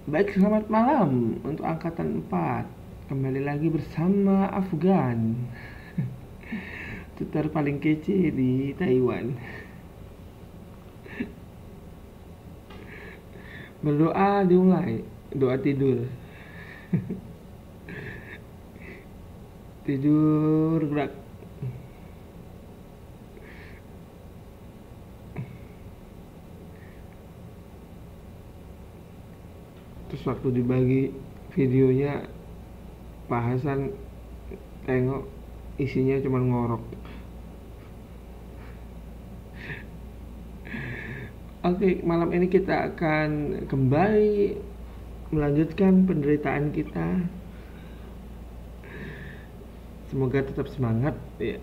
Baik, selamat malam untuk angkatan 4. Kembali lagi bersama Afgan, tutor paling kece di Taiwan. Berdoa dimulai, doa tidur. Tidur gerak. Terus waktu dibagi videonya, Pak Hasan tengok isinya cuma ngorok. Oke, malam ini kita akan kembali melanjutkan penderitaan kita. Semoga tetap semangat ya.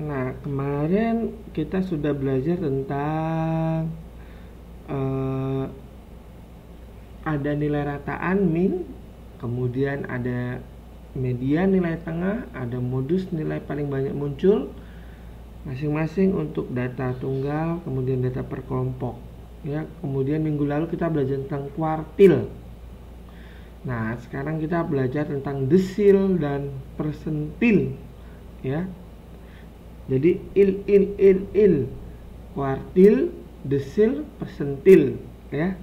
Nah, kemarin kita sudah belajar tentang eh, ada nilai rataan min, kemudian ada median nilai tengah, ada modus nilai paling banyak muncul masing-masing untuk data tunggal, kemudian data per kelompok. Ya, kemudian minggu lalu kita belajar tentang kuartil. Nah, sekarang kita belajar tentang desil dan persentil. Ya, jadi il kuartil, desil, persentil ya.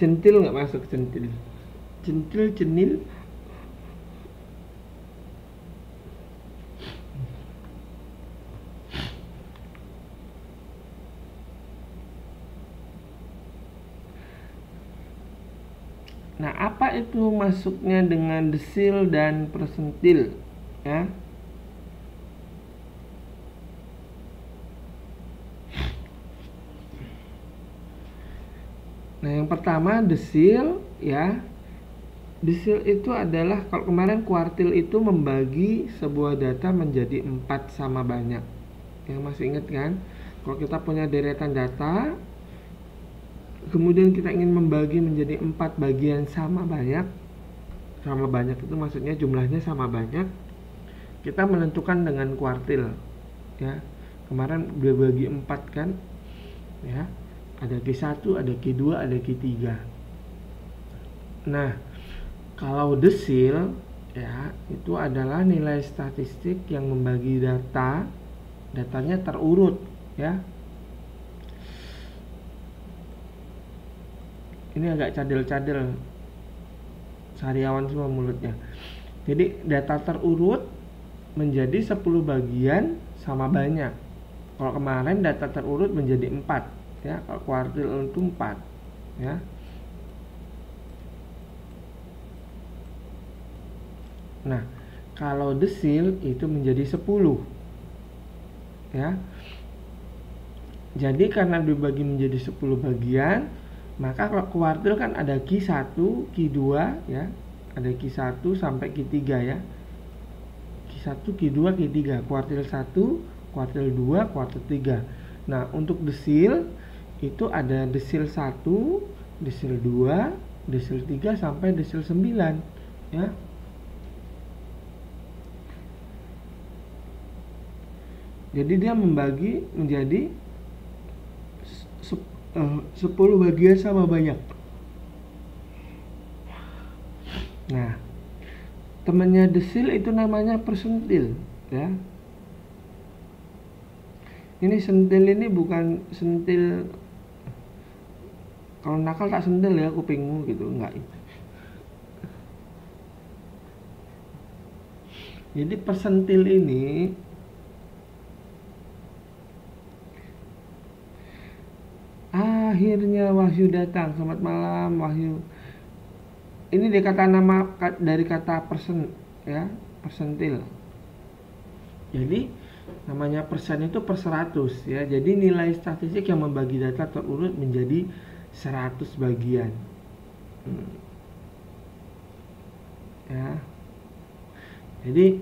Centil nggak masuk, centil. Centil, cenil. Nah, apa itu masuknya dengan desil dan persentil ya? Nah, yang pertama desil ya. Desil itu adalah, kalau kemarin kuartil itu membagi sebuah data menjadi 4 sama banyak. Yang masih ingat kan? Kalau kita punya deretan data, kemudian kita ingin membagi menjadi 4 bagian sama banyak. Sama banyak itu maksudnya jumlahnya sama banyak. Kita menentukan dengan kuartil ya. Kemarin udah bagi 4 kan? Ya. Ada Q1, ada Q2, ada Q3. Nah, kalau desil ya, itu adalah nilai statistik yang membagi datanya terurut ya. Ini agak cadel-cadel, sariawan semua mulutnya. Jadi data terurut menjadi 10 bagian sama banyak. Kalau kemarin data terurut menjadi 4 ya, kalau kuartil itu 4 ya. Nah, kalau desil itu menjadi 10 ya. Jadi karena dibagi menjadi 10 bagian, maka kalau kuartil kan ada Q1, Q2 ya. Ada Q1 sampai Q3 ya. Q1, Q2, Q3, kuartil 1, kuartil 2, kuartil 3. Nah, untuk desil itu ada desil 1, desil 2, desil 3 sampai desil 9 ya. Jadi dia membagi menjadi 10 bagian sama banyak. Nah, temannya desil itu namanya persentil ya. Ini sentil ini bukan sentil kalau nakal tak sentil ya kupingmu gitu, enggak. Jadi persentil ini akhirnya Wahyu datang. Selamat malam Wahyu. Ini dia kata nama dari kata persen ya, persentil. Jadi namanya persen itu per 100 ya. Jadi nilai statistik yang membagi data terurut menjadi 100 bagian. Ya. Jadi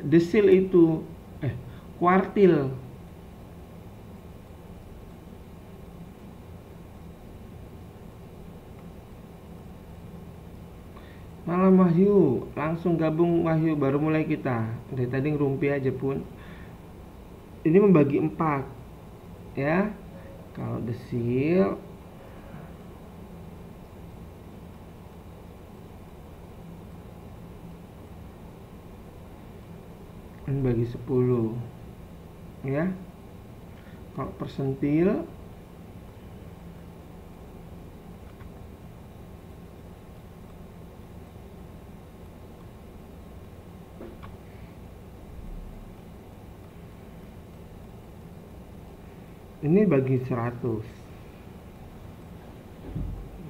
desil itu kuartil Malam Wahyu, langsung gabung Wahyu, baru mulai kita. Dari tadi ngerumpi aja pun. Ini membagi 4 ya. Kalau desil ini bagi 10 ya. Kalau persentil ini bagi 100.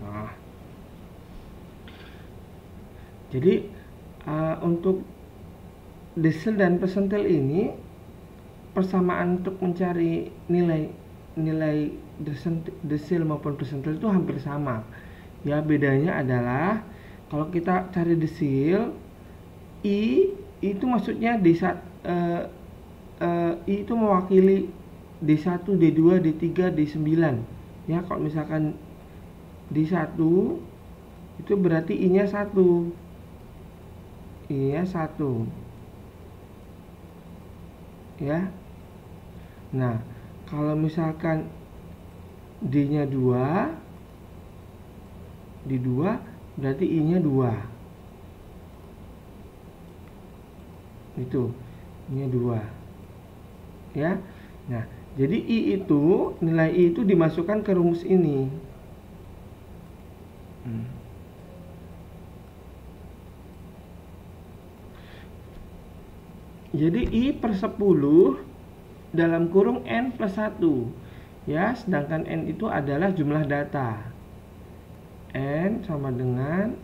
Nah, jadi untuk desil dan persentil ini persamaan untuk mencari nilai desil maupun persentil itu hampir sama ya. Bedanya adalah kalau kita cari desil, I itu maksudnya I itu mewakili D1, D2, D3, D9 ya. Kalau misalkan D1 itu berarti I nya 1, I nya 1 ya. Nah, kalau misalkan D nya 2, D2 berarti I nya 2 itu, I nya 2 ya. Nah, jadi nilai I itu dimasukkan ke rumus ini. Jadi I per 10 dalam kurung N plus 1 ya, sedangkan N itu adalah jumlah data. N sama dengan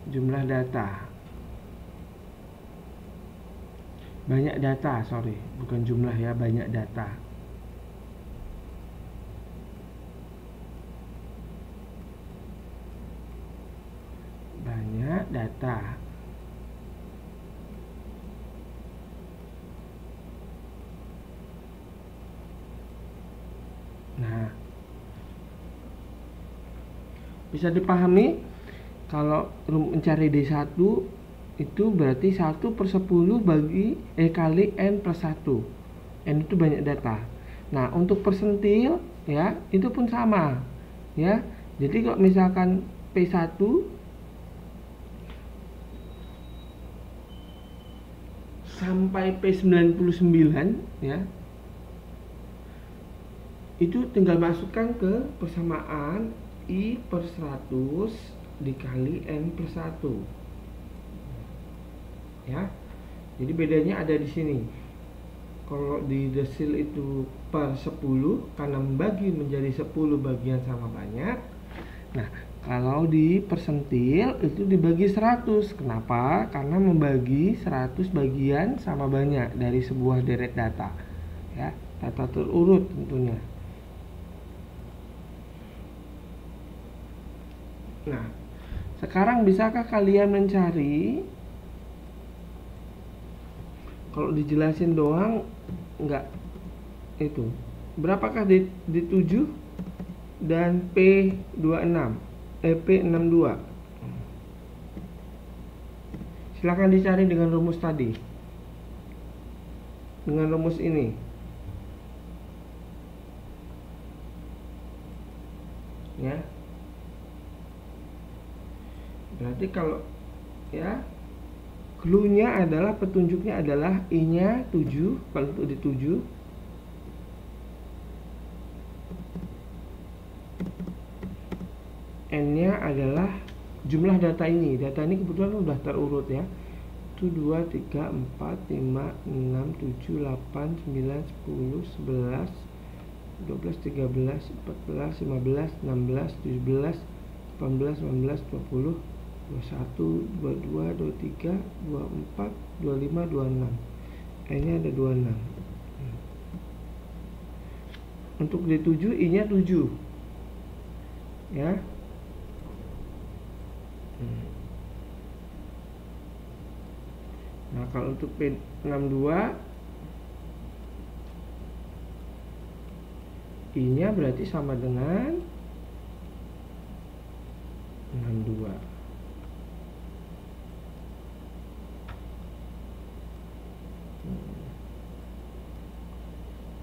jumlah data. Banyak data, sorry, bukan jumlah ya, banyak data. Banyak data. Nah, bisa dipahami kalau mencari D1 itu berarti 1 per 10 kali N plus 1. N itu banyak data. Nah, untuk persentil ya, itu pun sama ya. Jadi kalau misalkan P1 sampai P99 ya, itu tinggal masukkan ke persamaan I per 100 dikali N plus 1 ya. Jadi bedanya ada di sini. Kalau di desil itu per 10 karena membagi menjadi 10 bagian sama banyak. Nah, kalau di persentil itu dibagi 100. Kenapa? Karena membagi 100 bagian sama banyak dari sebuah deret data ya, data terurut tentunya. Nah, sekarang bisakah kalian mencari? Kalau dijelasin doang enggak itu. Berapakah D7 dan P62? P62. Silakan dicari dengan rumus tadi. Dengan rumus ini. Ya. Berarti kalau ya, clue-nya adalah, petunjuknya adalah I-nya 7 kalau untuk di 7. N-nya adalah jumlah data ini. Data ini kebetulan udah terurut ya. 1 2 3 4 5 6 7 8 9 10 11 12 13 14 15 16 17 18 19 20 21, 22, 23, 24, 25, 26. N-nya ada 26. Untuk D7 I-nya 7. Ya. Nah, kalau untuk P62 I-nya berarti sama dengan 62.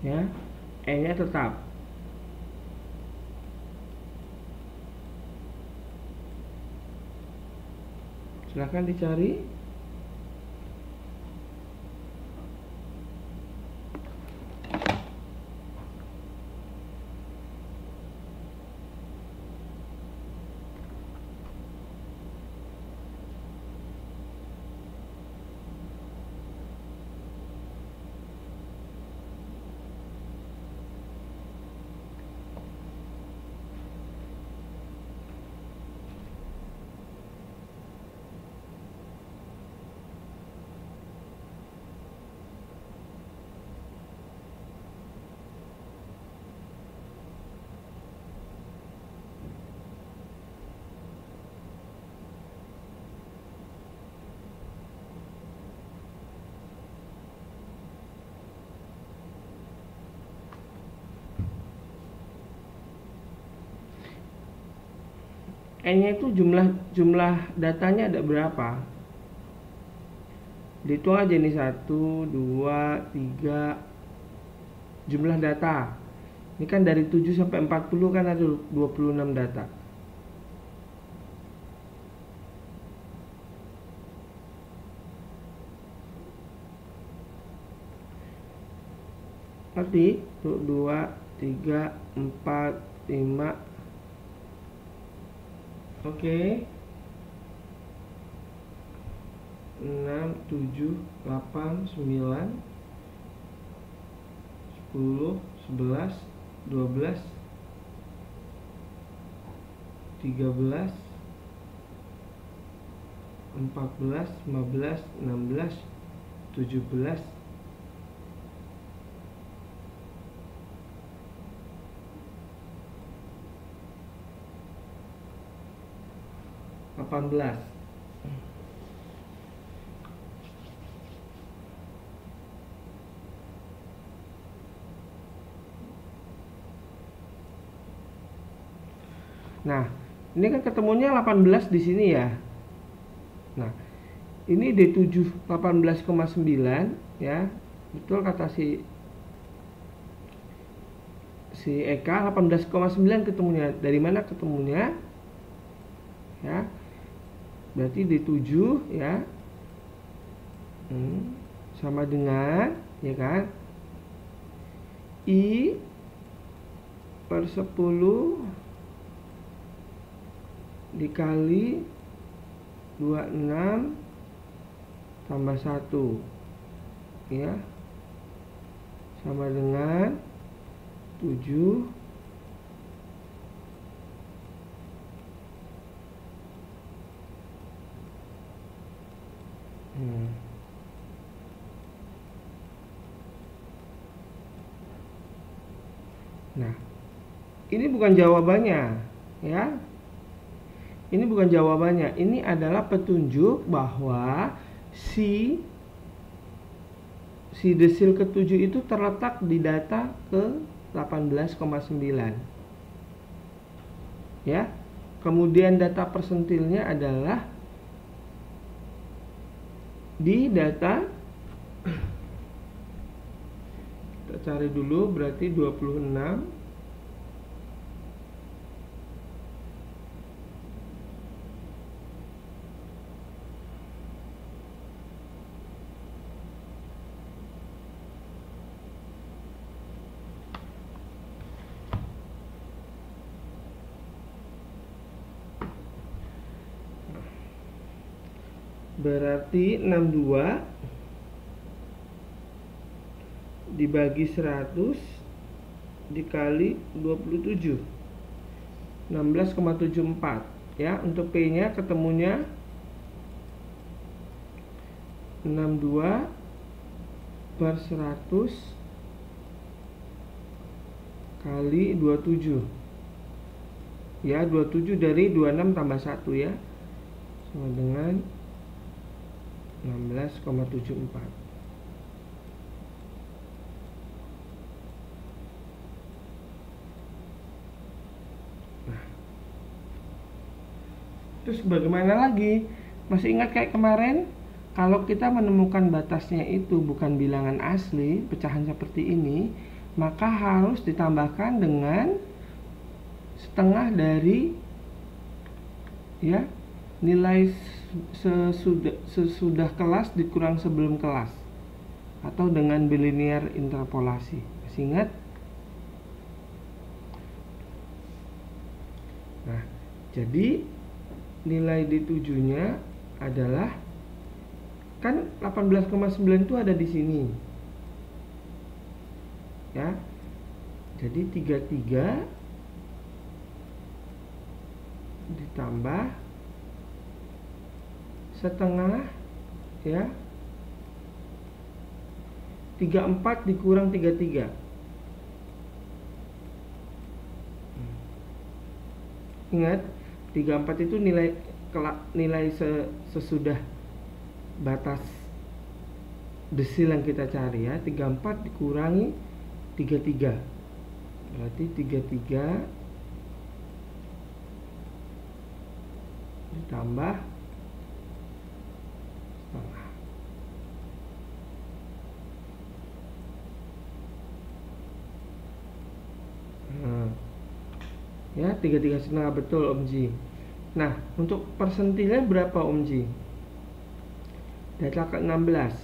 ya, E-nya tetap. Silahkan dicari. E-nya itu jumlah datanya ada berapa? Dihitung aja nih, 1, 2, 3. Jumlah data. Ini kan dari 7 sampai 40 kan ada 26 data. Ngerti? Tuh 2, 3, 4, 5. Oke. 6, 7, 8, 9, 10, 11, 12, 13, 14, 15, 16, 17, 18. Nah, ini kan ketemunya 18 di sini ya. Nah, ini D7 18,9 ya. Betul kata si Eka, 18,9 ketemunya. Dari mana ketemunya? Ya. Berarti D7 ya. Sama dengan ya kan? I per 10 dikali 26 tambah 1 ya, sama dengan 7 Nah, ini bukan jawabannya ya. Ini bukan jawabannya. Ini adalah petunjuk bahwa si desil ke-7 itu terletak di data ke 18,9. Ya. Kemudian data persentilnya adalah di data, kita cari dulu, berarti 26 berarti 62 dibagi 100 dikali 27, 16,74 ya. Untuk P nya ketemunya 62 per 100 kali 27 ya, 27 dari 26 tambah 1 ya, sama dengan 16,74. Nah, terus bagaimana lagi? Masih ingat kayak kemarin? Kalau kita menemukan batasnya itu bukan bilangan asli, pecahan seperti ini, maka harus ditambahkan dengan setengah dari ya nilai sesudah kelas dikurang sebelum kelas, atau dengan bilinear interpolasi. Masih ingat? Nah, jadi nilai D7 nya adalah, kan 18,9 itu ada di sini ya, jadi 33 ditambah setengah ya, 34 dikurang 33. Ingat, 34 itu nilai sesudah batas desil yang kita cari ya. 34 dikurangi 33, berarti 33 ditambah setengah. Ya, 33 setengah, betul Om Ji. Nah, untuk persentilnya berapa Om Ji? Data ke-16.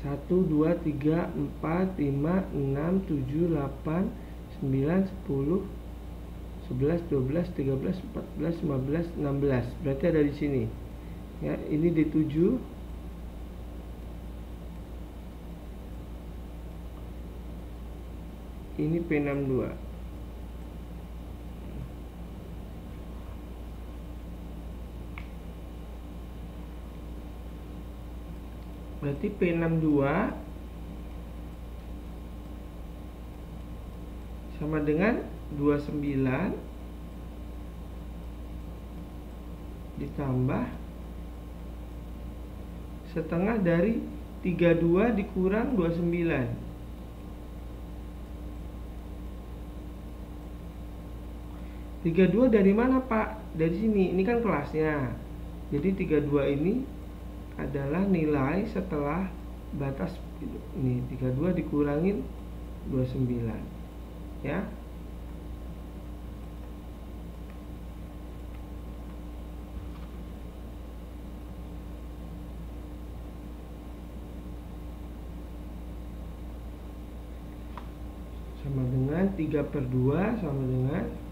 1, 2, 3, 4, 5, 6, 7, 8, 9, 10, 11, 12, 13, 14, 15, 16. Berarti ada di sini. Ya, ini D7. Ini P62. Berarti P62 sama dengan 29 ditambah setengah dari 32 dikurang 29. Tiga dua dari mana Pak? Dari sini, ini kan kelasnya. Jadi 32 ini adalah nilai setelah batas ini, 32 dikurangin 29 ya. Sama dengan 3/2 sama dengan 5.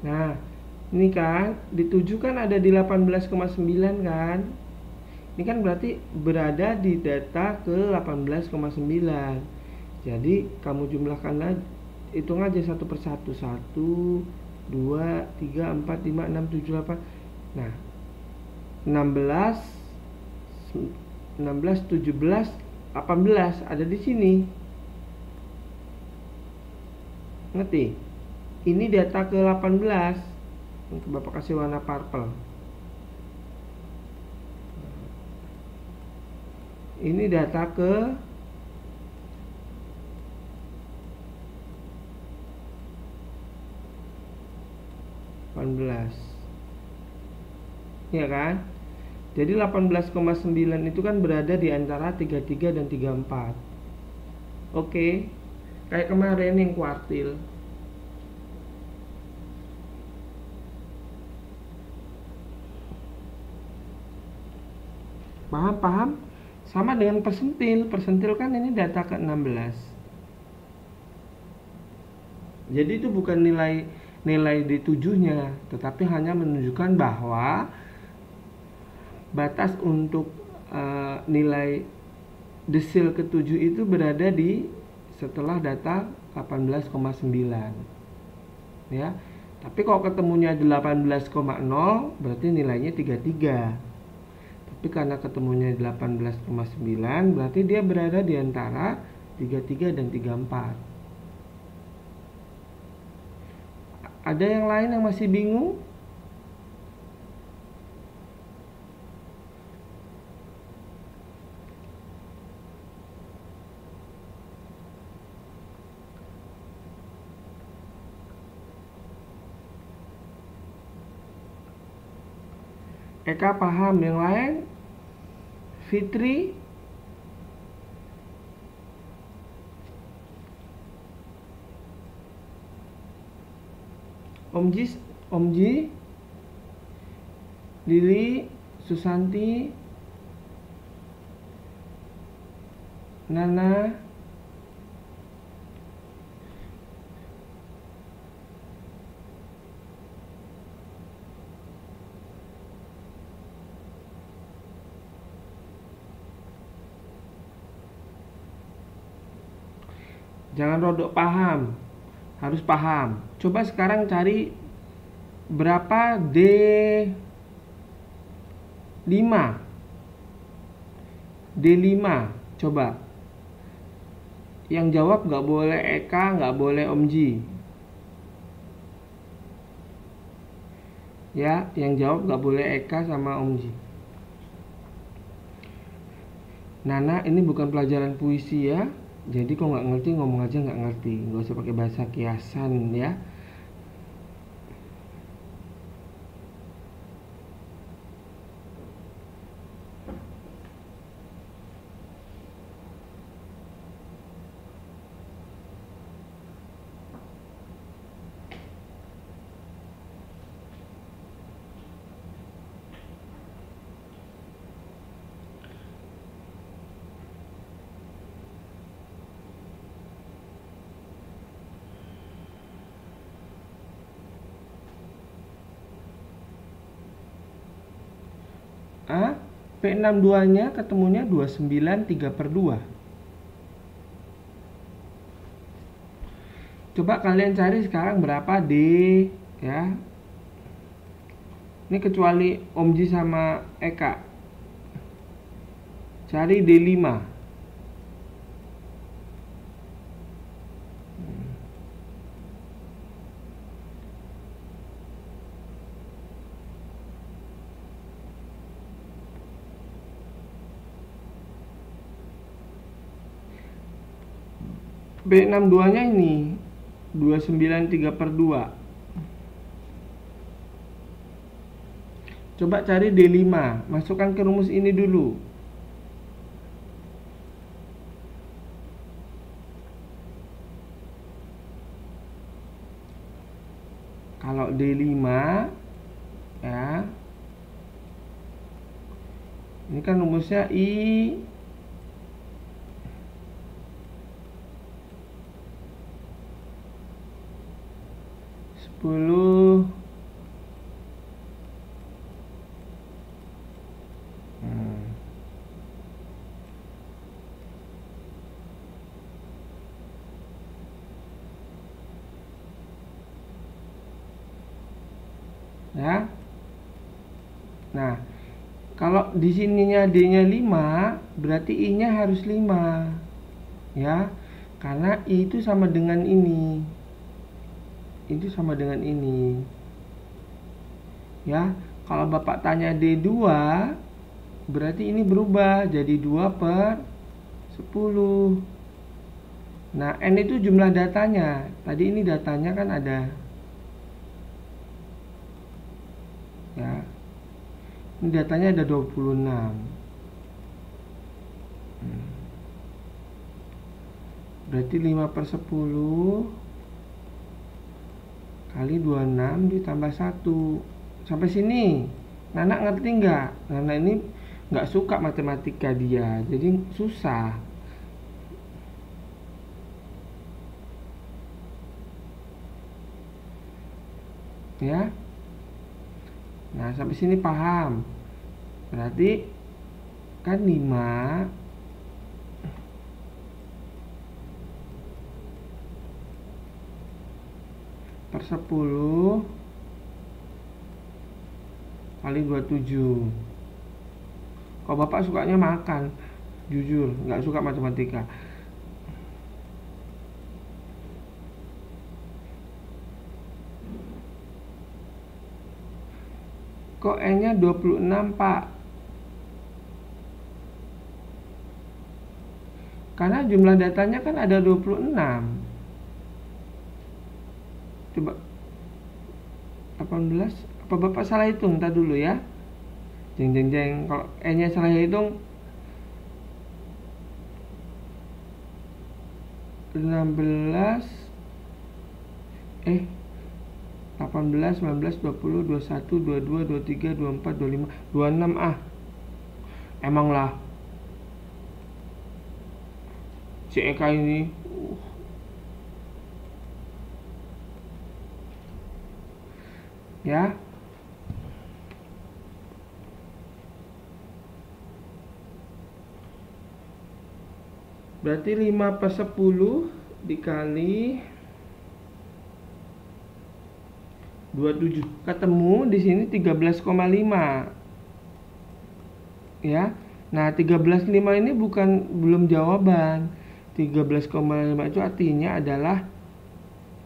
Nah, ini kan di 7 kan ada di 18,9 kan. Ini kan berarti berada di data ke 18,9. Jadi kamu jumlahkan, hitung aja satu persatu. 1, 2, 3, 4, 5, 6, 7, 8. Nah, 16, 17, 18 ada di sini. Ngerti? Ini data ke 18. Bapak kasih warna purple. Ini data ke 18. Ya kan? Jadi 18,9 itu kan berada di antara 33 dan 34. Oke. Kayak kemarin yang kuartil. Paham? Sama dengan persentil. Persentil kan ini data ke-16. Jadi itu bukan nilai D7-nya, tetapi hanya menunjukkan bahwa batas untuk nilai desil ke-7 itu berada di setelah data 18,9. Ya. Tapi kalau ketemunya 18,0 berarti nilainya 33. Tapi karena ketemunya 18,9 berarti dia berada di antara 33 dan 34. Ada yang lain yang masih bingung? Eka paham. Yang lain? Fitri? Omji? Lili? Susanti? Nana? Jangan rodok paham, harus paham. Coba sekarang cari berapa D5. D5, coba. Yang jawab nggak boleh Eka, nggak boleh Omji. Ya, yang jawab nggak boleh Eka sama Omji. Nana, ini bukan pelajaran puisi ya. Jadi kalau nggak ngerti ngomong aja nggak ngerti, nggak usah pakai bahasa kiasan ya. P62-nya ketemunya 29 3/2. Coba kalian cari sekarang berapa D ya. Ini kecuali Omji sama Eka. Cari D5. B62-nya ini 29 3/2. Coba cari D5, masukkan ke rumus ini dulu. Kalau D5 ya. Ini kan rumusnya I 10 ya. Nah, kalau di sininya D-nya 5, berarti I-nya harus 5. Ya. Karena I itu sama dengan ini. Itu sama dengan ini. Ya, kalau Bapak tanya D2, berarti ini berubah jadi 2/10. Nah, N itu jumlah datanya. Tadi ini datanya kan ada. Ya. Ini datanya ada 26. Berarti 5/10 kali 26 ditambah 1. Sampai sini Nana ngerti nggak? Nana ini nggak suka matematika dia, jadi susah. Ya. Nah, sampai sini paham. Berarti kan 5 per 10 kali 27. Kalau Bapak sukanya makan, jujur nggak suka matematika. Kok N-nya 26, Pak? Karena jumlah datanya kan ada 26. Coba 18. Apa Bapak salah hitung? Ntar dulu ya. Jeng jeng jeng. Kalau E-nya saya hitung 16 18, 19, 20, 21, 22, 23, 24, 25, 26 ah. Emang lah si Eka ini ya. Berarti 5/10 dikali 27. Ketemu di sini 13,5. Ya. Nah, 13,5 ini belum jawaban. 13,5 itu artinya adalah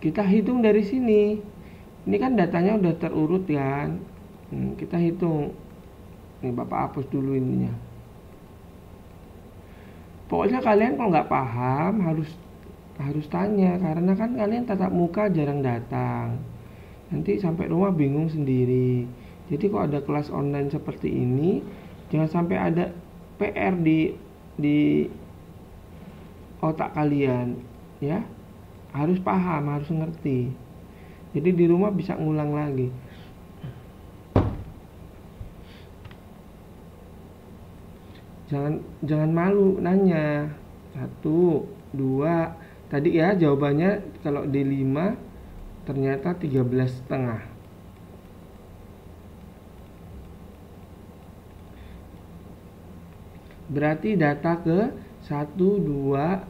kita hitung dari sini. Ini kan datanya udah terurut kan. Kita hitung. Nih Bapak hapus dulu ininya. Pokoknya kalian kalau nggak paham harus tanya, karena kan kalian tatap muka jarang datang. Nanti sampai rumah bingung sendiri. Jadi kalau ada kelas online seperti ini, jangan sampai ada PR di otak kalian, ya. Harus paham, harus ngerti. Jadi di rumah bisa ngulang lagi. Jangan malu nanya. 1, 2. Tadi ya jawabannya kalau di 5 ternyata 13,5. Berarti data ke 1, 2.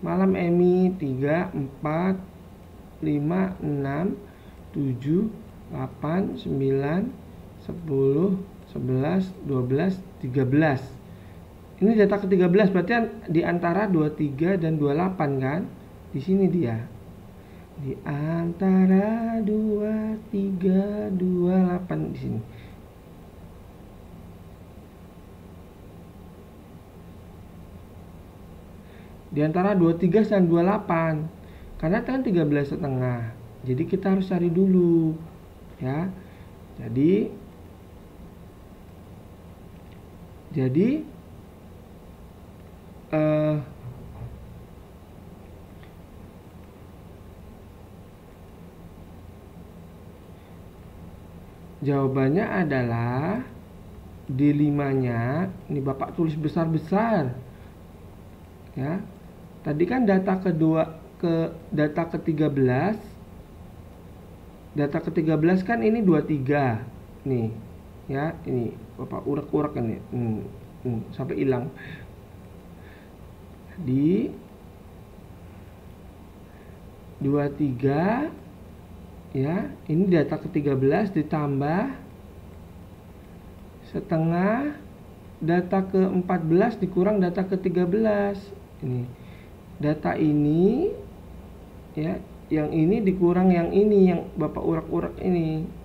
Malam Emi 3, 4, 5, 6, 7, 8, 9, 10, 11, 12, 13. Ini data ke-13, berarti di antara 23 dan 28 kan? Di sini dia. Di antara 23, 28 di sini. Di antara 23 dan 28. Karena kan 13,5. Jadi kita harus cari dulu. Ya. Jadi jawabannya adalah di 5-nya, ini Bapak tulis besar-besar. Ya. Tadi kan data data ke-13. Data ke-13 kan ini 23. Nih. Ya, ini Bapak urak-urak ini. Sampai hilang. Di 23, ya, ini data ke-13 ditambah setengah data ke-14 dikurang data ke-13. Ini data ini, ya, yang ini dikurang yang ini, yang Bapak urak-urak ini.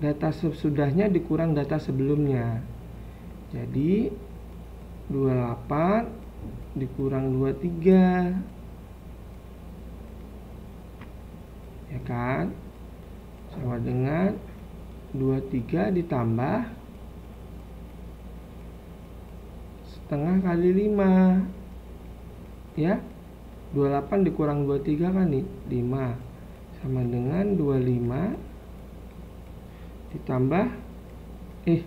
Data sesudahnya dikurang data sebelumnya. Jadi 28 dikurang 23, ya kan, sama dengan 23 ditambah setengah kali 5, ya. 28 dikurang 23 kan nih 5, sama dengan 25 ditambah 23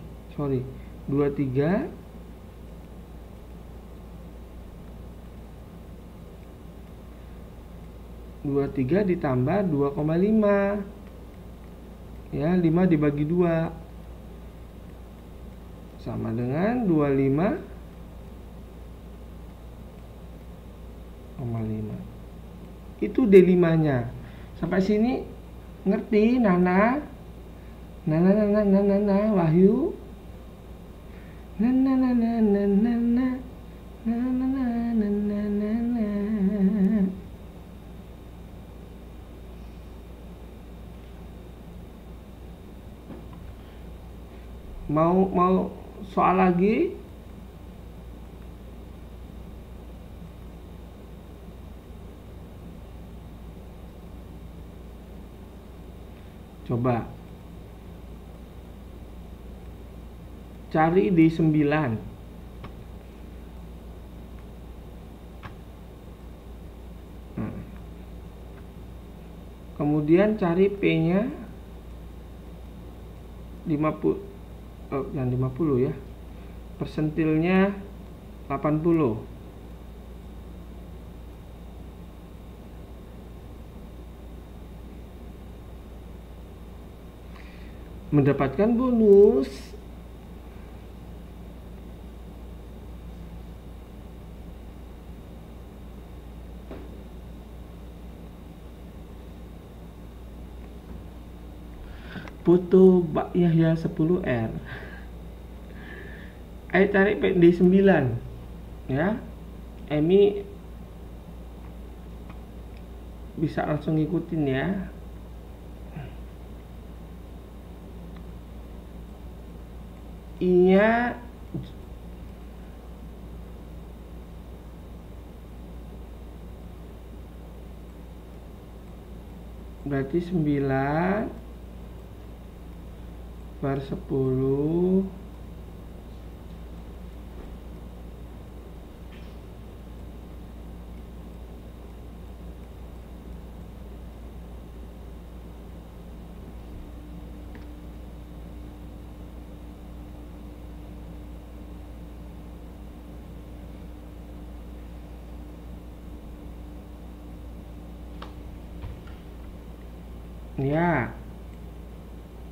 ditambah 2,5, ya, 5 dibagi 2 sama dengan 25,5. Itu D5-nya. Sampai sini ngerti Nana? Nana Wahyu? Nana. Mau soal lagi? Coba cari di 9. Kemudian cari P-nya 50, jangan 50 ya. Persentilnya 80. Mendapatkan bonus. Foto Mbak Yahya 10R. Ayo cari PD 9 ya. Emi bisa langsung ngikutin ya. I-nya berarti 9 per 10 ya.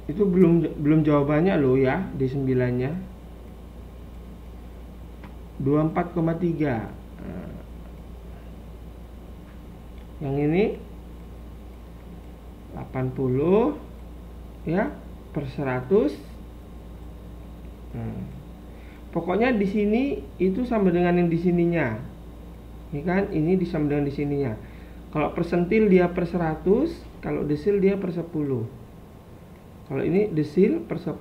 Itu belum jawabannya loh ya, di 9-nya 24,3. Yang ini 80 ya per 100. Pokoknya di sini itu sama dengan yang di sininya. Ini kan ini sama dengan di sininya. Kalau persentil dia per 100, kalau desil dia per 10. Kalau ini desil per 10,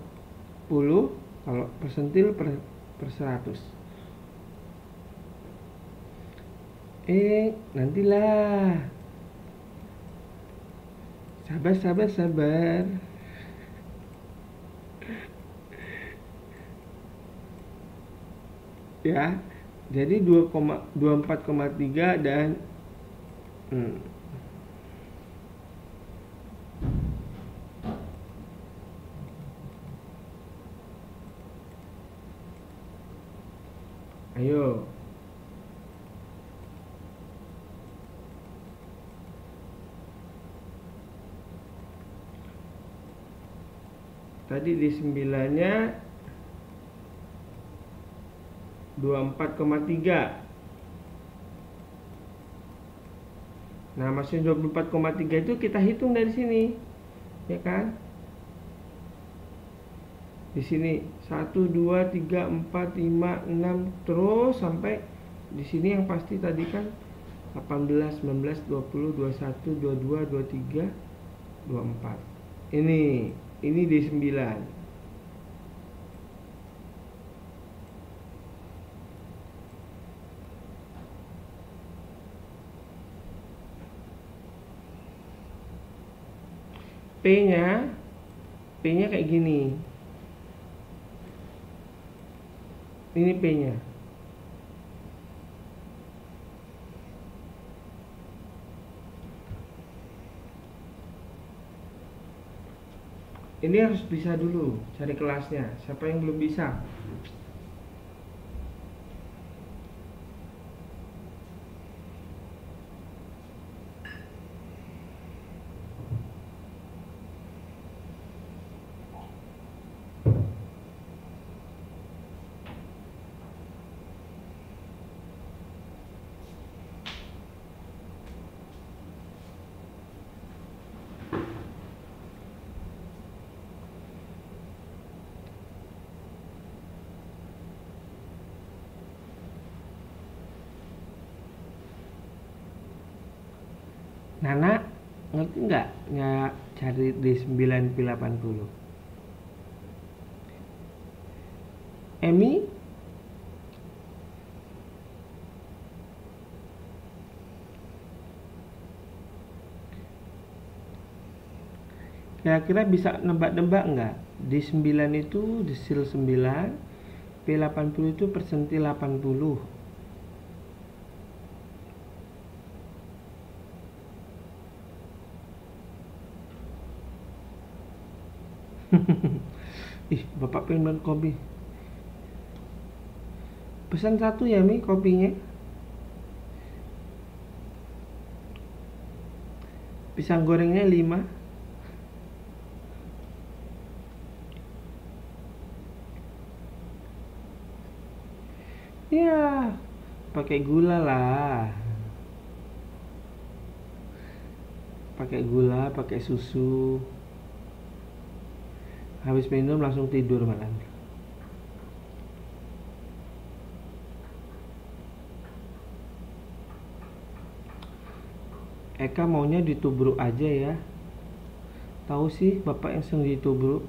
kalau persentil per 100. Nantilah. Sabar. Ya. Jadi 24,3 dan ayo. Tadi di 9-nya 24,3. Nah, masih 24,3 itu kita hitung dari sini. Ya kan? Di sini 1 2 3 4 5 6 terus sampai di sini yang pasti tadi kan 18 19 20 21 22 23 24. Ini di 9. P-nya kayak gini. Ini P-nya. Ini harus bisa dulu cari kelasnya. Siapa yang belum bisa? Nana ngerti nggak cari di 9 pi 80? Emi Kira-kira bisa nebak-nebak nggak? D9 itu desil 9, P80 itu persentil 80. Ih, bapak pengen banget kopi. Pesan satu ya Mi kopinya. Pisang gorengnya 5. Ya, pakai gula lah. Pakai gula, pakai susu. Habis minum langsung tidur malam. Eka maunya ditubruk aja ya. Tahu sih bapak yang sering ditubruk.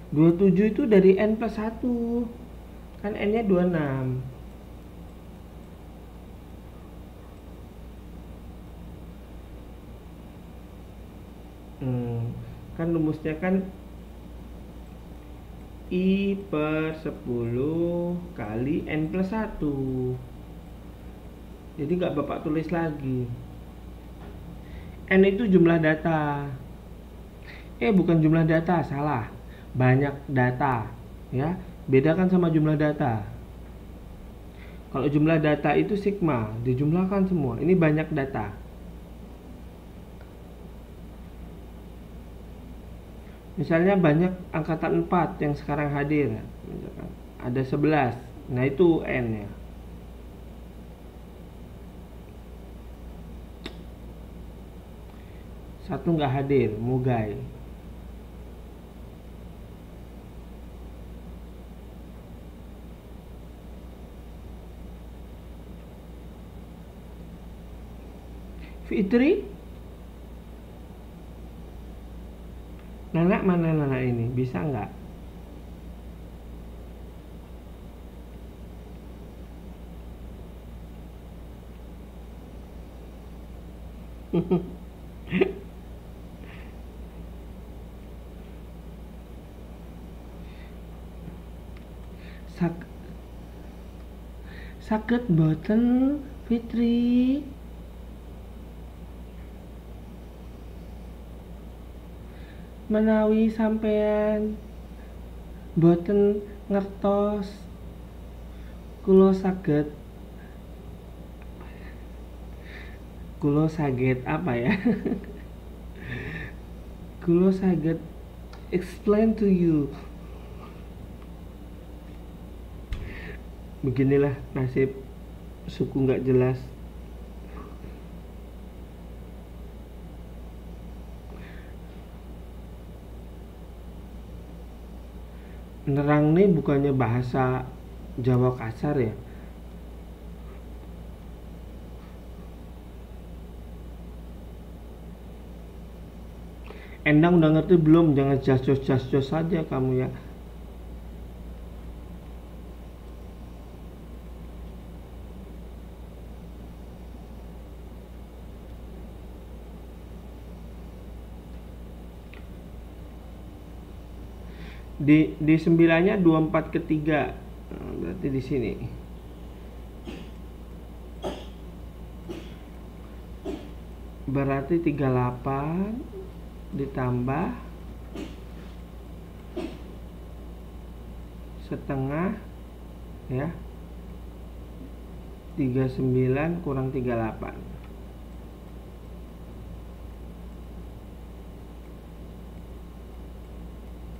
Dua tujuh itu dari N plus 1. Kan N nya 26. Kan rumusnya kan I per 10 kali N plus 1. Jadi nggak bapak tulis lagi. N itu jumlah data. Bukan jumlah data, salah. Banyak data, ya. Bedakan sama jumlah data. Kalau jumlah data itu sigma, dijumlahkan semua. Ini banyak data. Misalnya banyak angkatan 4 yang sekarang hadir. Misalkan ada 11. Nah, itu N ya. Satu nggak hadir, Mugai. Fitri? Nana mana Nana ini? Bisa nggak? Sak sakit boten Fitri. Menawi sampean boten ngertos kulo saged apa ya? Kulo saged explain to you. Beginilah nasib suku nggak jelas. Nerang nih bukannya bahasa Jawa kasar ya. Endang udah ngerti belum? Jangan jos saja kamu ya. Di 9-nya 24 ke 3. Nah, berarti di sini. Berarti 38 ditambah setengah ya. 39 kurang 38.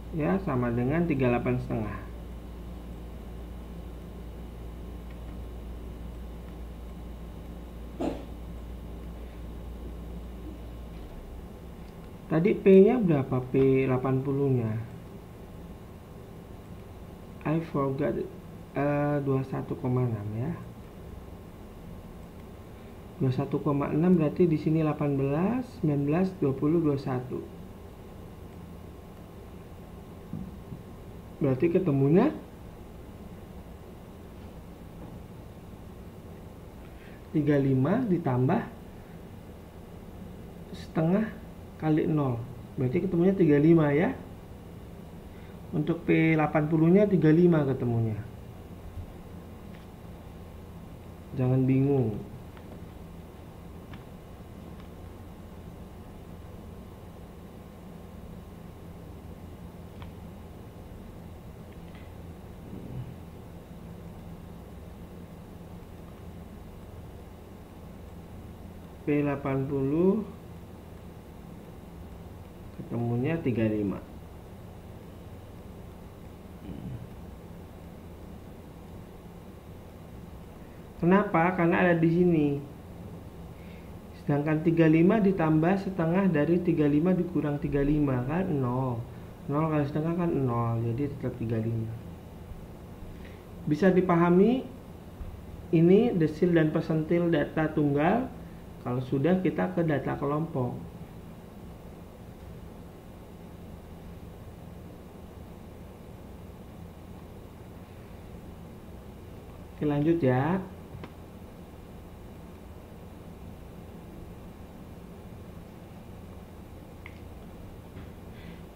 Ya, sama dengan 38 setengah. Tadi P-nya berapa? P80-nya. I forgot 21,6 ya. 21,6 berarti di sini 18, 19, 20, 21. Berarti ketemunya 35 ditambah setengah kali 0, berarti ketemunya 35 ya. Untuk P80 nya 35 ketemunya, jangan bingung. P80 ketemunya 35. Kenapa? Karena ada di sini. Sedangkan 35 ditambah setengah dari 35 dikurang 35 kan 0. 0 kali setengah kan 0, jadi tetap 35. Bisa dipahami ini desil dan persentil data tunggal. Kalau sudah, kita ke data kelompok. Oke, lanjut ya.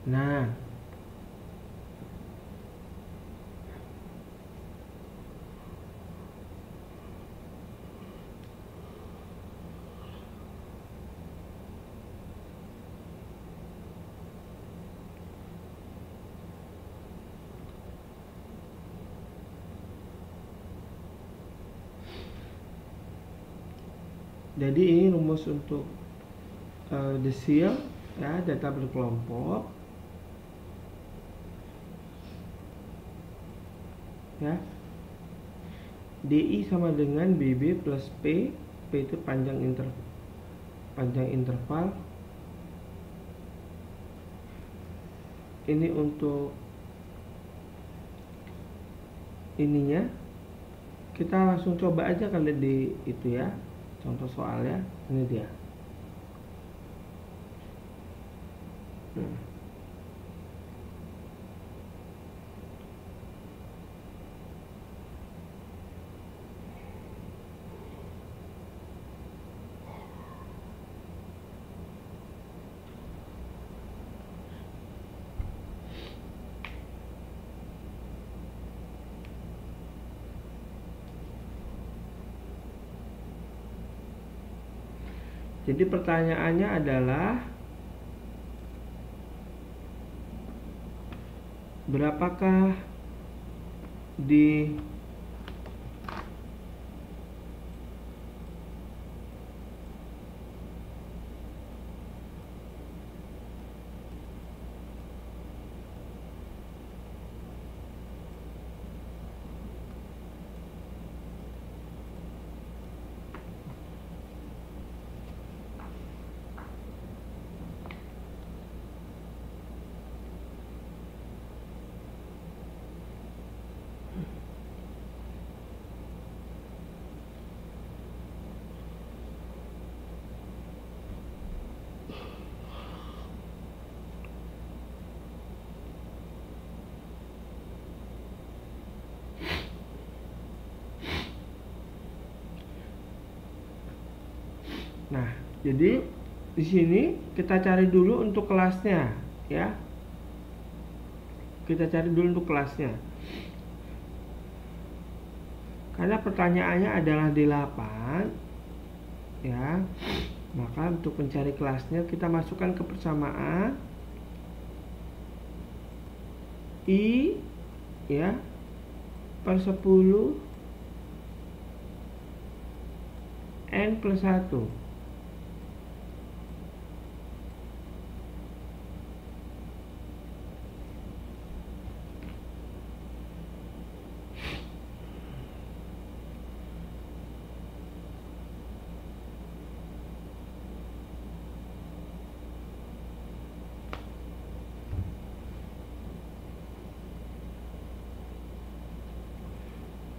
Nah, jadi ini rumus untuk desil ya, data berkelompok ya. DI sama dengan BB plus P. P itu panjang interval. Ini untuk ininya, kita langsung coba aja kali di itu ya, contoh soal ya. Ini dia. Jadi pertanyaannya adalah berapakah di Nah, jadi di sini kita cari dulu untuk kelasnya ya. Kita cari dulu untuk kelasnya. Karena pertanyaannya adalah D8 ya. Maka untuk mencari kelasnya kita masukkan ke persamaan I ya per 10 N plus 1.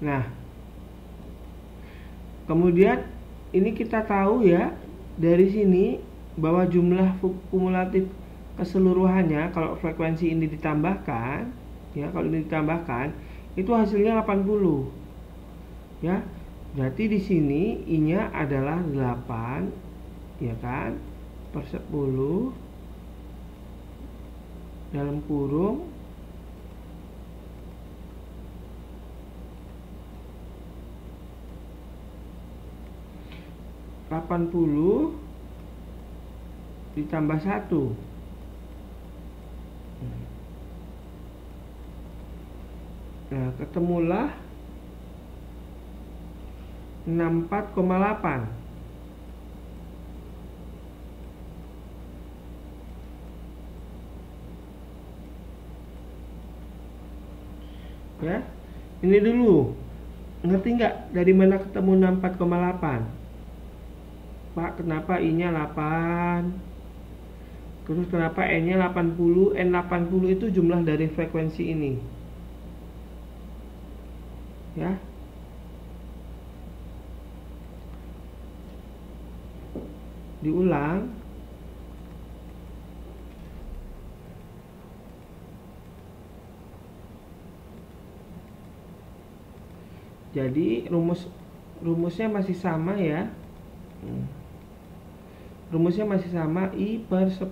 Nah, kemudian ini kita tahu ya dari sini bahwa jumlah kumulatif keseluruhannya kalau frekuensi ini ditambahkan ya, kalau ini ditambahkan itu hasilnya 80 ya. Berarti di sini I-nya adalah 8, ya kan? Per 10 dalam kurung 80 ditambah 1. Nah, ketemulah 64,8. Ya, ini dulu. Ngerti nggak dari mana ketemu 64,8? Pak, kenapa I-nya 8? Terus kenapa N-nya 80? N80 itu jumlah dari frekuensi ini. Ya. Diulang. Jadi rumusnya masih sama ya. Rumusnya masih sama, I per 10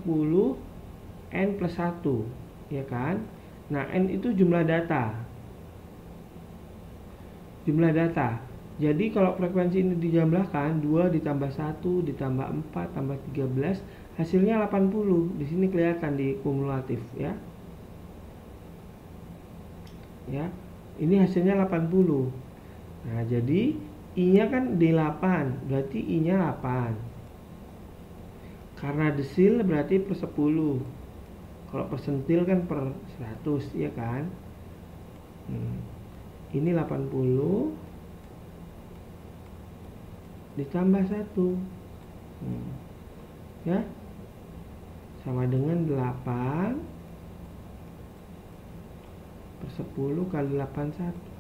N plus 1, ya kan? Nah, N itu jumlah data. Jumlah data. Jadi kalau frekuensi ini dijumlahkan, 2 ditambah 1 ditambah 4 tambah 13, hasilnya 80. Di sini kelihatan di kumulatif ya. Ya. Ini hasilnya 80. Nah, jadi I-nya kan D8, berarti I-nya 8. Karena desil berarti per 10. Kalau persentil kan per 100, ya kan? Ini 80 ditambah 1. Ya. Sama dengan 8 per 10 kali 81.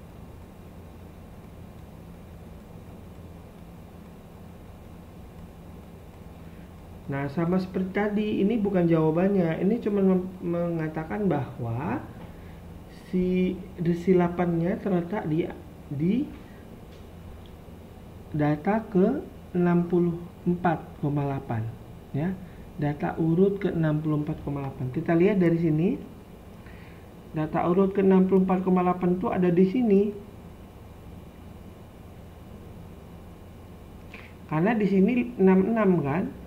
Nah, sama seperti tadi, ini bukan jawabannya. Ini cuma mengatakan bahwa si desilapannya terletak di data ke 64,8 ya. Data urut ke 64,8. Kita lihat dari sini. Data urut ke 64,8 itu ada di sini. Karena di sini 66 kan?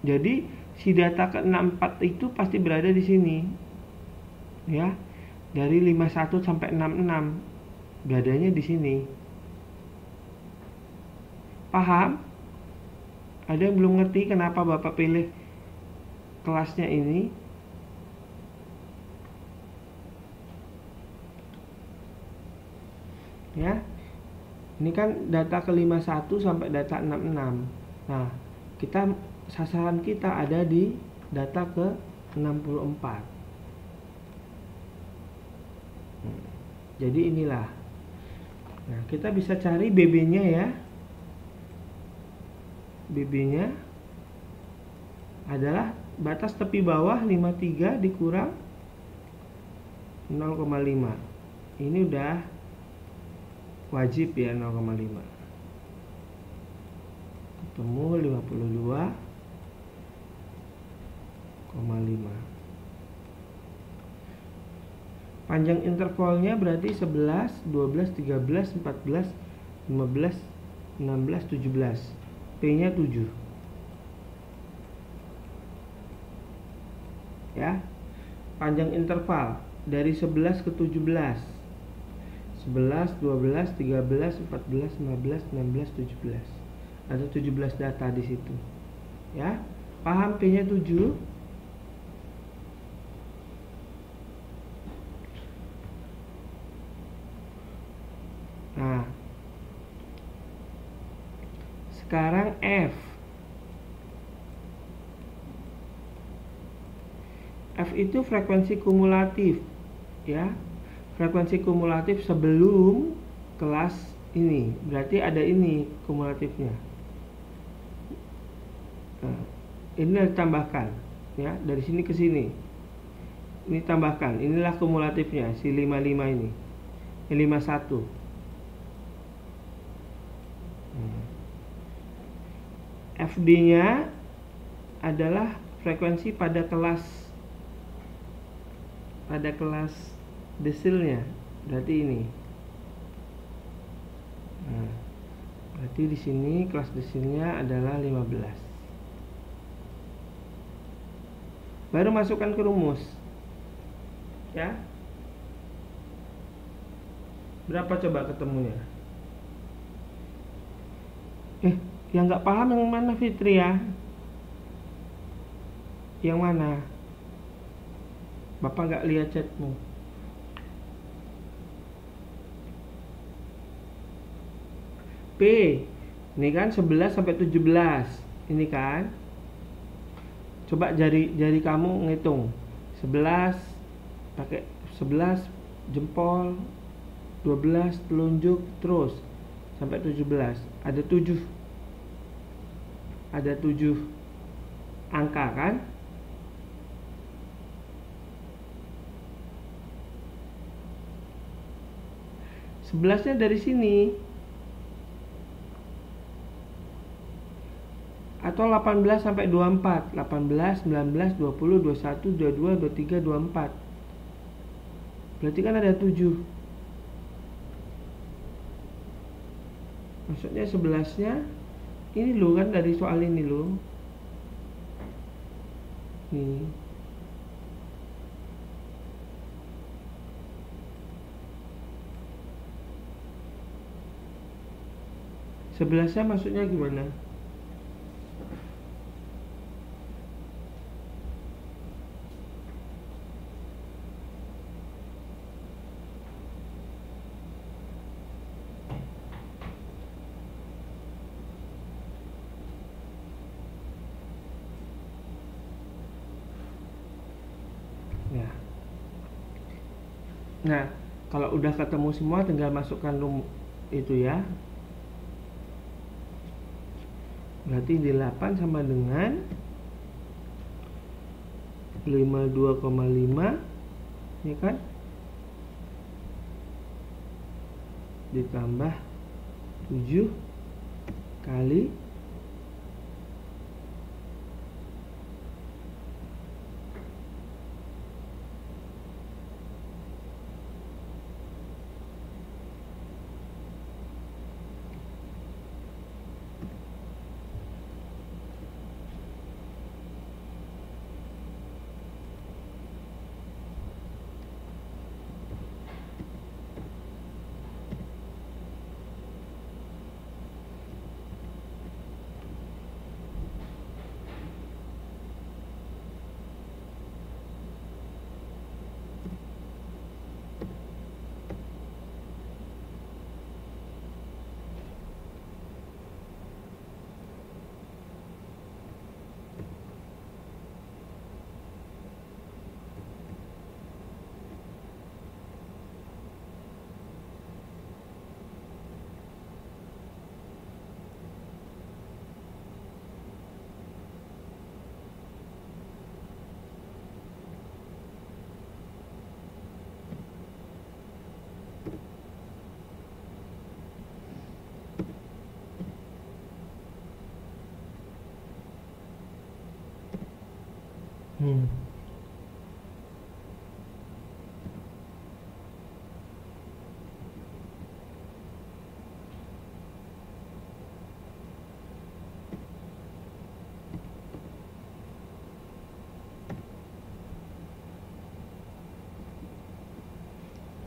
Jadi si data ke 64 itu pasti berada di sini. Ya. Dari 51 sampai 66 beradanya di sini. Paham? Ada yang belum ngerti kenapa Bapak pilih kelasnya ini? Ya. Ini kan data ke 51 sampai data 66. Nah, sasaran kita ada di data ke 64. Jadi inilah. Nah, kita bisa cari BB-nya ya. BB-nya adalah batas tepi bawah 53 dikurang 0,5. Ini udah wajib ya 0,5. Ketemu 52,5. Panjang intervalnya berarti 11, 12, 13, 14, 15, 16, 17. P-nya 7. Ya. Panjang interval dari 11 ke 17. 11, 12, 13, 14, 15, 16, 17. Ada 17 data di situ. Ya. Paham P-nya 7? Nah, sekarang F. F itu frekuensi kumulatif, ya. Frekuensi kumulatif sebelum kelas ini. Berarti ada ini kumulatifnya. Nah, ini ditambahkan, ya, dari sini ke sini. Ini tambahkan. Inilah kumulatifnya si 55 ini. 51. FD-nya adalah frekuensi pada kelas desilnya, berarti ini. Nah, berarti di sini kelas desilnya adalah 15. Baru masukkan ke rumus, ya. Berapa coba ketemunya? Yang nggak paham yang mana, Fitri, ya? Yang mana? Bapak nggak lihat chatmu. P, ini kan 11 sampai 17. Ini kan. Coba jari kamu ngitung. 11 pakai 11 jempol, 12 telunjuk terus sampai 17. Ada 7 angka kan? 11-nya dari sini. Atau 18 sampai 24. 18, 19, 20, 21, 22, 23, 24. Berarti kan ada 7. Maksudnya 11-nya ini loh kan, dari soal ini loh. Nih. Sebelasnya maksudnya gimana? Ya. Nah, kalau udah ketemu semua tinggal masukkan itu ya. Berarti di 8 sama dengan 52,5, ya kan? Ditambah 7 kali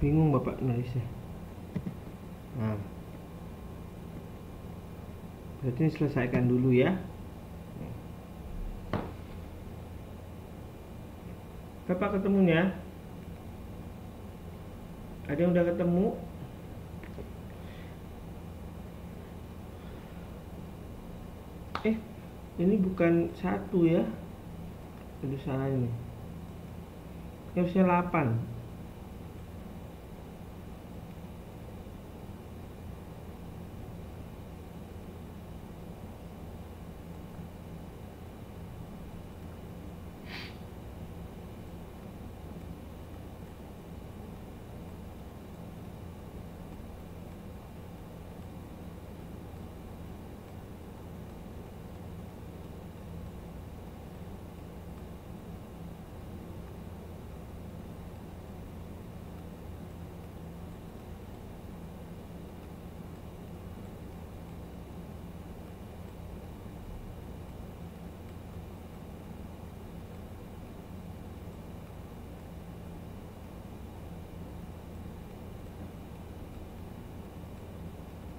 bingung Bapak nulisnya. Nah, berarti ini selesaikan dulu ya. Bapak ketemunya? Ada yang udah ketemu? Ini bukan 1 ya. Aduh, salah ini. Harusnya 8.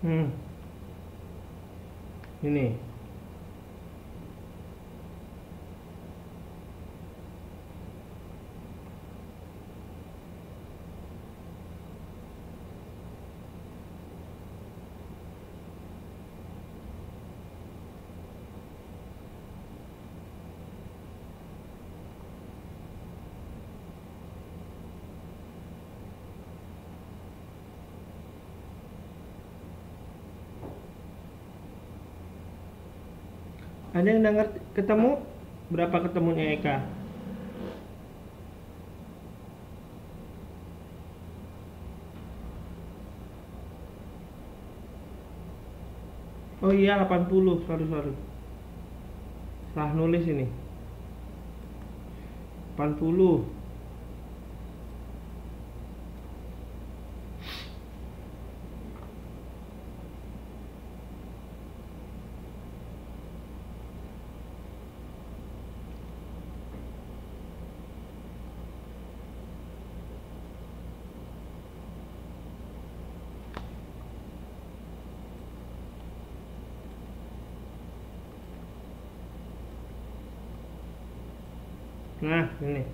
Hmm, ini. Ada yang udah ketemu? Berapa ketemunya Eka? Oh iya 80, sorry. Salah nulis ini. 80. Nah, ini.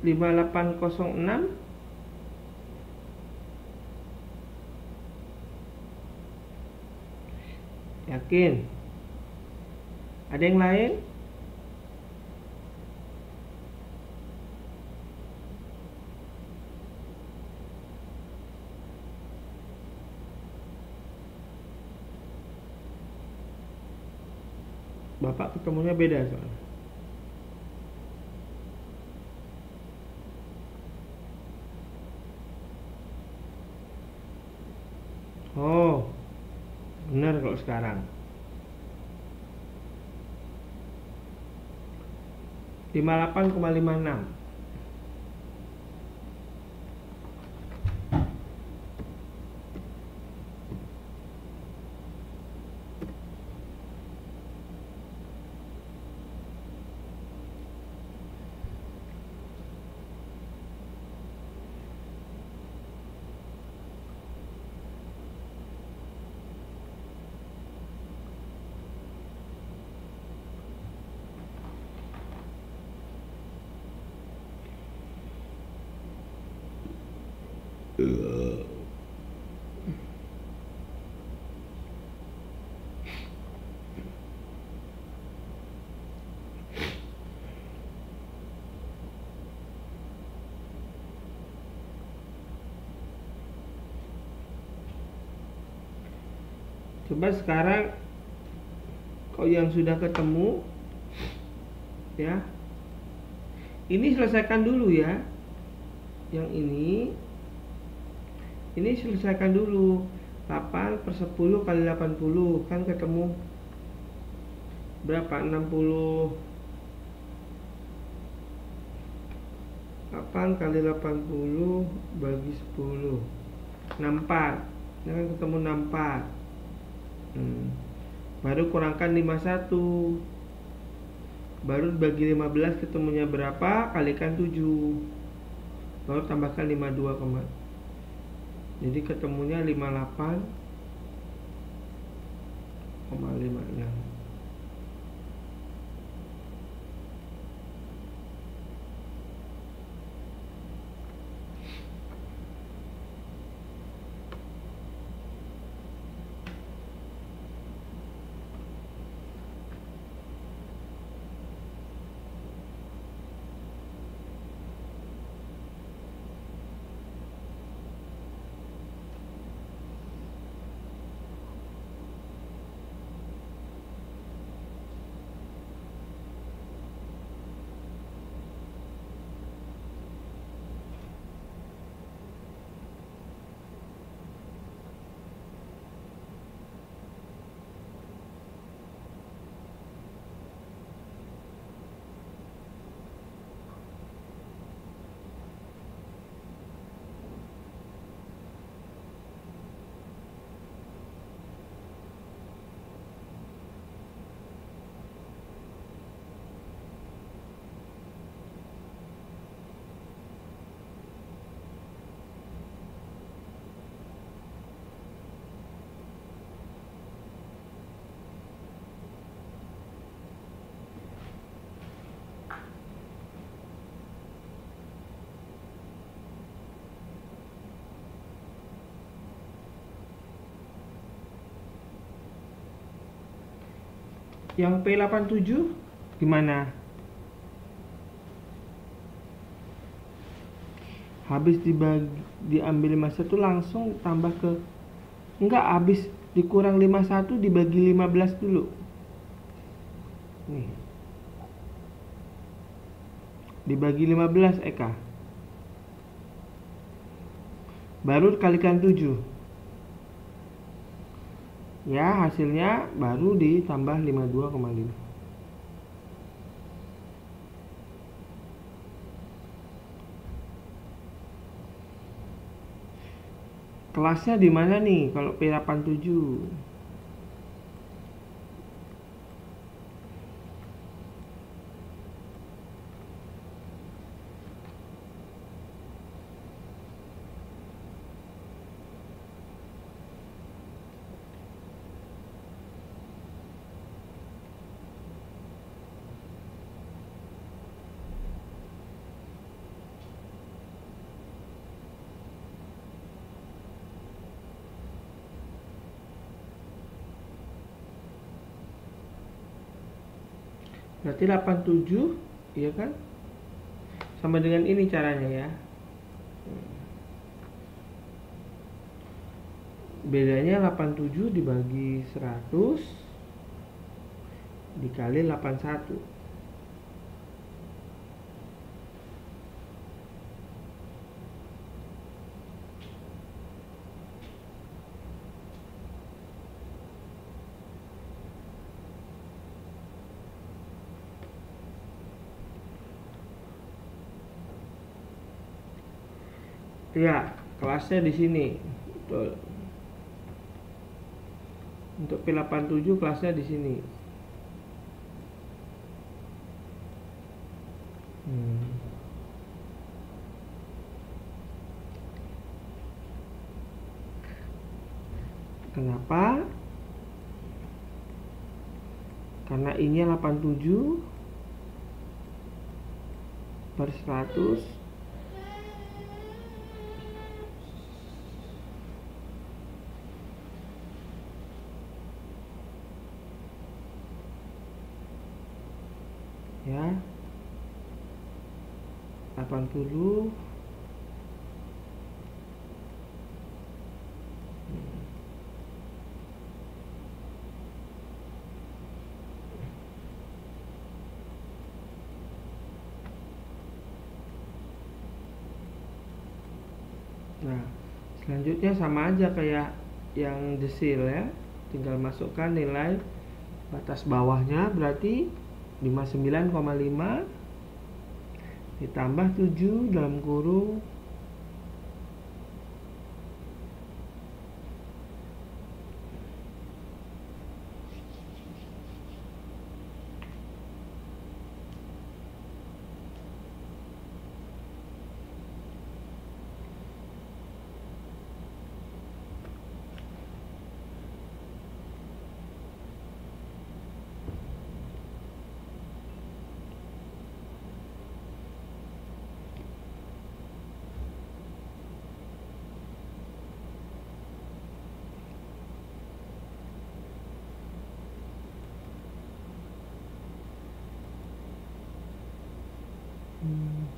Lima delapan kosong enam. Yakin? Ada yang lain? Bapak ketemunya beda soalnya. Oh, benar kalau sekarang. 58,56. Coba sekarang kalau yang sudah ketemu ya, ini selesaikan dulu ya. Yang ini selesaikan dulu. 8 per 10 kali 80 kan ketemu berapa? 60. 8 kali 80 bagi 10 64. Ini kan ketemu 64. Baru kurangkan 51. Baru bagi 15 ketemunya berapa? Kalikan 7. Baru tambahkan 52, jadi ketemunya 58,56. Yang P87 gimana? Habis diambil 51 langsung tambah ke, enggak, habis dikurang 51 dibagi 15 dulu. Nih. Dibagi 15 Eka. Baru kalikan 7. Ya, hasilnya baru ditambah 52,5. Kelasnya di mana nih kalau P87? Berarti 87, iya kan? Sama dengan ini caranya ya. Bedanya 87 dibagi 100 dikali 81. Ya, kelasnya di sini. Betul. Untuk P87 kelasnya di sini. Kenapa? Karena ini 87 per 100 ya, 80. Nah, selanjutnya sama aja kayak yang desil ya, tinggal masukkan nilai batas bawahnya, berarti 59,5 ditambah 7 dalam kurung Hmm.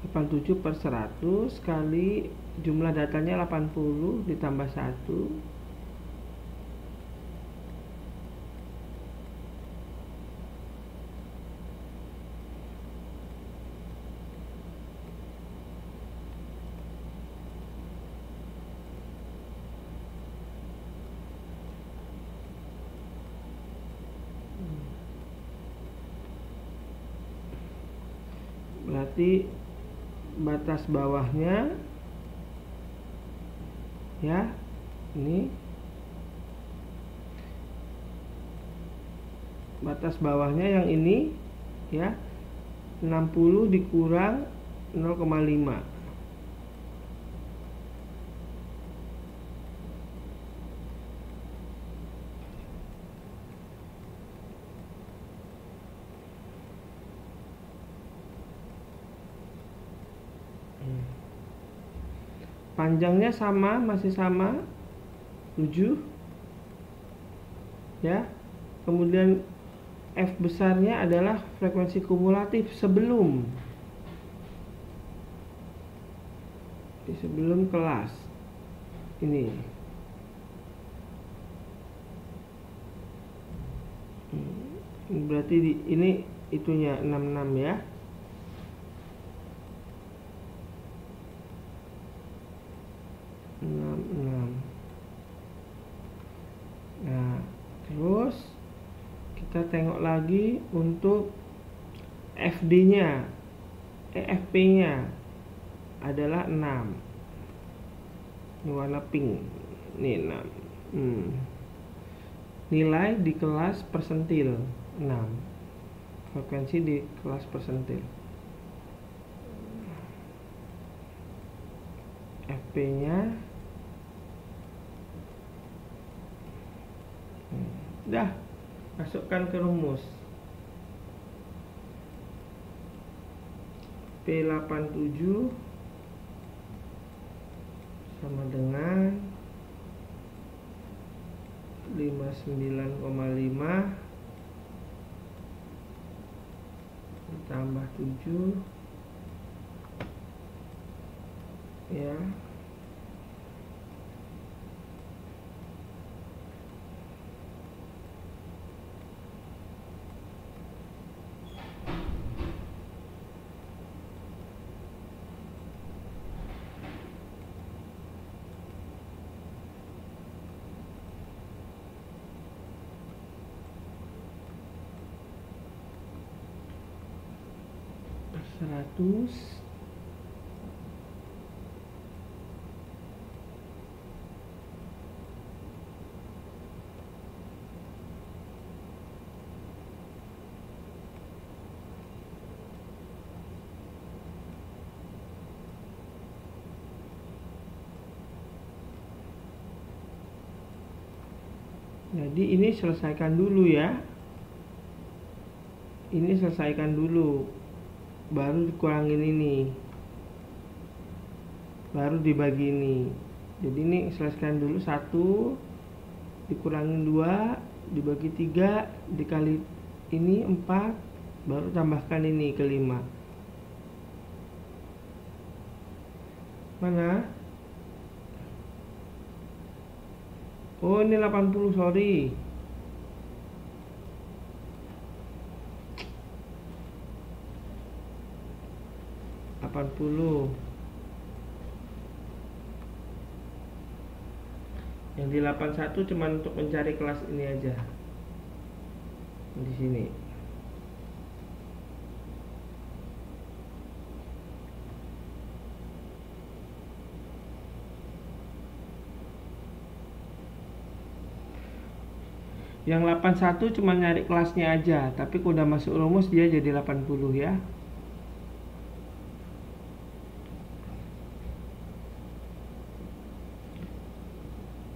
Delapan 87 per 100 kali jumlah datanya 80 ditambah 1. Berarti batas bawahnya ya, ini batas bawahnya yang ini ya, 60 dikurang 0,5. Panjangnya sama, masih sama 7 ya. Kemudian F besarnya adalah frekuensi kumulatif sebelum kelas ini. Berarti ini itunya 66 ya. Nah, terus kita tengok lagi untuk FD-nya, FP-nya adalah 6. Ini warna pink. Ini 6. Nilai di kelas persentil 6. Frekuensi di kelas persentil. FP-nya dah, masukkan ke rumus. P87 sama dengan 59,5 ditambah 7 ya, per 100. Jadi ini selesaikan dulu ya. Ini selesaikan dulu, baru dikurangin ini, baru dibagi ini. Jadi ini selesaikan dulu, 1 dikurangin 2 dibagi 3 dikali ini 4, baru tambahkan ini ke 5. Mana? Oh, ini 80, sorry. Yang di 81 cuma untuk mencari kelas ini aja. Di sini. Yang 81 cuma nyari kelasnya aja, tapi kalau udah masuk rumus dia jadi 80 ya.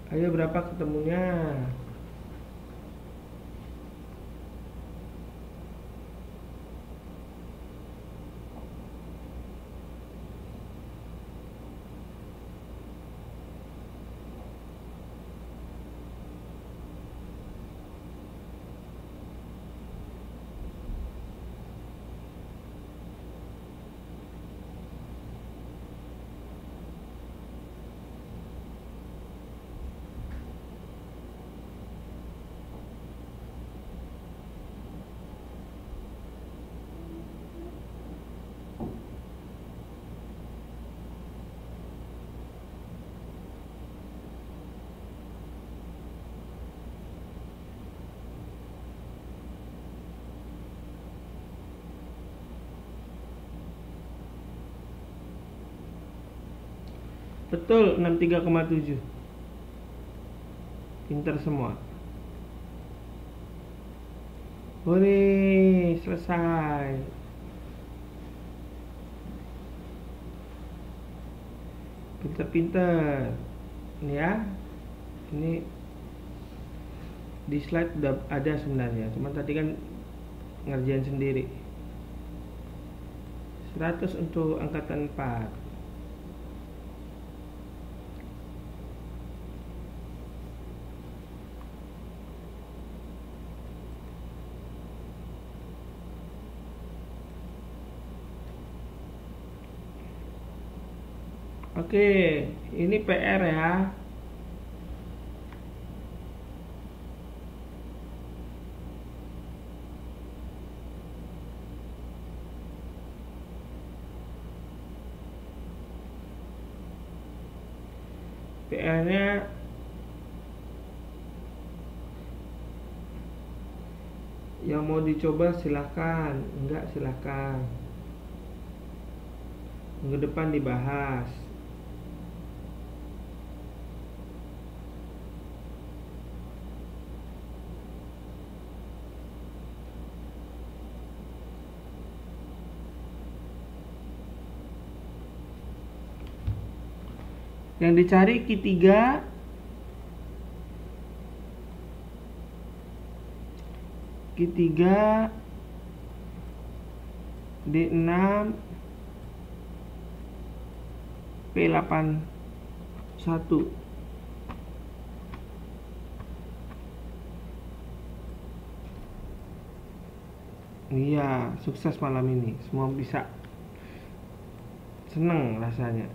Ayo, berapa ketemunya? Betul, 63,7. Pinter semua. Boleh, selesai. Pinter-pinter. Ini ya. Ini di slide udah ada sebenarnya. Cuma tadi kan ngerjain sendiri. 100 untuk angkatan 4. Oke, ini PR ya. PR-nya yang mau dicoba silahkan, enggak silahkan. Minggu depan dibahas. Yang dicari Q3 D6 P81. Iya, sukses malam ini. Semua bisa. Seneng rasanya.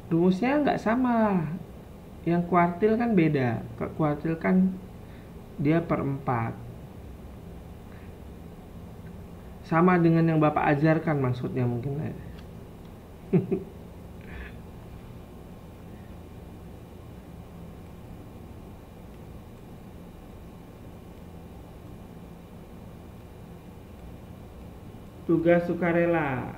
Rumusnya nggak sama. Yang kuartil kan beda. Kuartil kan dia per 4. Sama dengan yang Bapak ajarkan maksudnya mungkin. Tugas sukarela.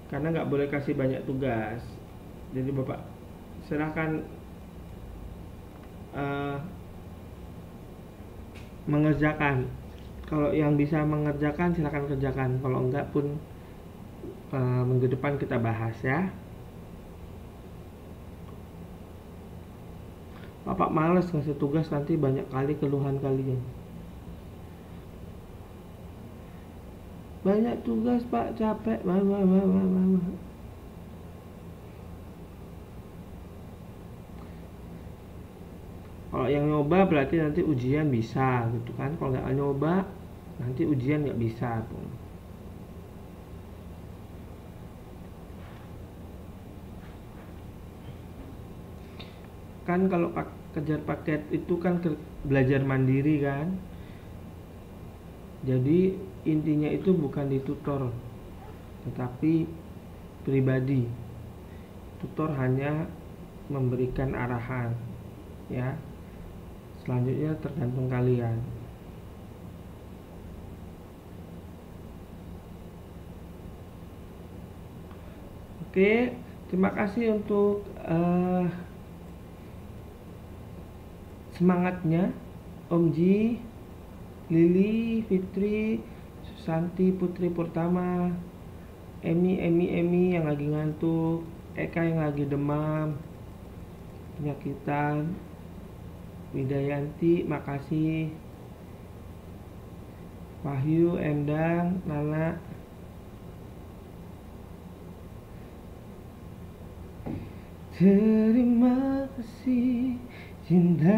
Karena nggak boleh kasih banyak tugas. Jadi Bapak silahkan mengerjakan. Kalau yang bisa mengerjakan silahkan kerjakan. Kalau enggak pun minggu depan kita bahas ya. Bapak males ngasih tugas, nanti banyak kali keluhan kalian. Banyak tugas Pak, capek. Kalau yang nyoba berarti nanti ujian bisa gitu kan. Kalau nggak nyoba nanti ujian nggak bisa tuh. Kan kalau kejar paket itu kan belajar mandiri kan. Jadi intinya itu bukan di tutor, tetapi pribadi. Tutor hanya memberikan arahan ya. Selanjutnya tergantung kalian. Oke, terima kasih untuk semangatnya Om Ji, Lili, Fitri, Susanti, Putri Purtama, Emi yang lagi ngantuk, Eka yang lagi demam, penyakitan, Widayanti, makasih, Wahyu, Endang, Nana. Terima kasih cinta.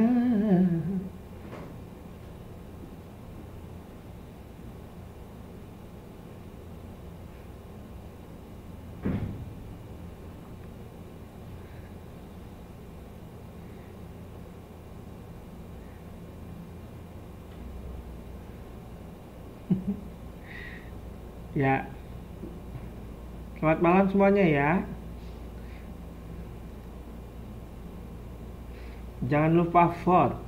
Ya, selamat malam semuanya ya. Jangan lupa vote.